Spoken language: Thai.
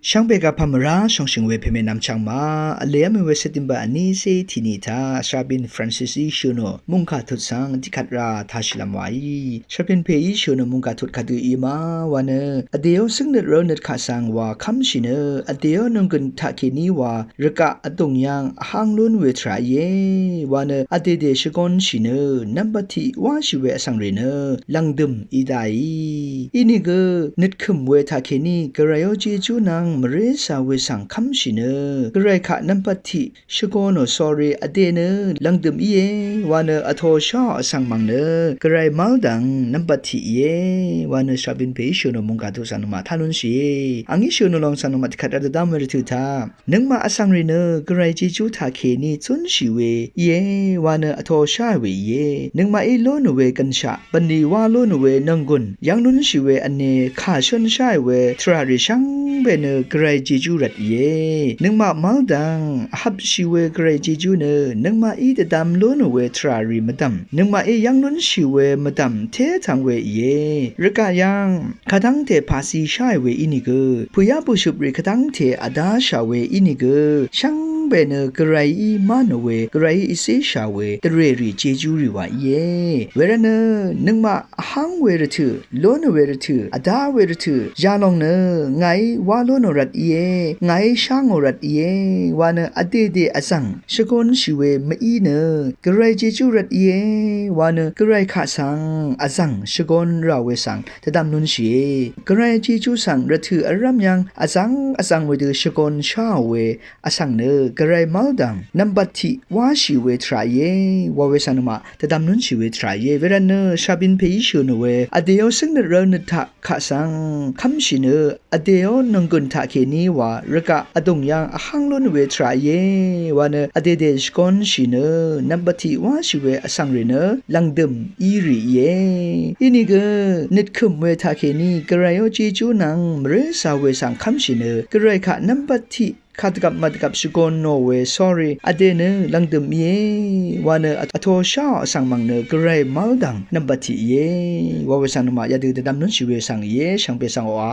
ช่างเบกาพามราช่องชิงเวเพเมนำช่างมาเลียมเวสติมบาอันนี้เซทินิทาชาบินฟรานซิสชูโนมุงคาทุดสังที่ขัดราทาชิลามวายชาบินเพย์ชูโนมุงคาทุดขัดอีมาวานอเดียวซึ่งเนรเนตขาสังว่าคำชินอเดียวนงกันทักนีว่าระกะอตงยังหางลุนเวทรายเยวานอเดเดชกอนชินนับบัติว่าชิเวสังเรนลังดึมอีไดอินิกนิดคุมเวทักนีกระยอจีจูนังมเรสาเวสังคำชินกระไรขะนัมปติชโกโนสอรีอเดเนลังดมเยวานอโทชาสังมังเนกระไรมัลดังนัมปติเยวานชาบินเพชโนมุงกาตุสันมาทานุนชีอังอิชโนลองสันมาติขัดระดับเมริทุธานึงมาอสังเรเนกระไรจิจูทาเคนีจุนชีเวเยวานอโทชาเวเยนึงมาเอโลนเวกันชะบันดีวาโลนเวนังกุนยังนุนชีเวอันเนขาชนชายเวทราริชังเบเนกระไรจิจูรัดเยนึงมามัลดังฮับชีเวกระไรจิจูเนนึงมาอีเดดัมโลนเวทราริมดัมนึงมาเอยังนุนชีเวมดัมเททังเวเยรกายังขดังเทภาษีชายเวอินิเกพุยาบุชุบริขดังเทอดาชาเวอินิเกชังเบเนกระไรอีมานเวกระไรอิเซชาเวตเรริเจจูริวะเยเวรเนนึงมาหังเวรถือโลนเวรถืออดาเวรถือยาลองเนไงวาโลนรัดเยไงช่างรัดเยวานอเดเดอสังชกอนชิเวมอีเนกระไรเจจูรัดเยวานกระไรขาสังอสังชกอนราเวสังตะดำนุนชีกระไรเจจูสังระถืออรัมยังอสังเวดือชกอนชาเวอสังเนกระไรมัลดังนัมบัติวาชิเวทรายเยวาเวสันมาตะดำนุนชีเวทรายเยเวรันเนชาบินเพยิชูนเวอเดียวซึ่งเนรนทะขาสังคำชินอเดียวนังกุนทะเคนีว่าระกะอดงยังหังลุนเวทรายเยวานอเดเดชกอนชินนับบัติวาชิเวอสังเรเนลังดึมอีรีเยอินิเกนิดคุมเวทะเคนีกระไรโอจีจูนังมเรสาเวสังคำชินกระไรขะนับบัติขัดกับมัดกับสุกอนโนเว sorry อเดเนลังดมเยวานอโทชาสังมังเนกระไรมัลดังนับบัติเยวาเวสังนมายาดือดำนุนชิเวสังเยชังเปสังวา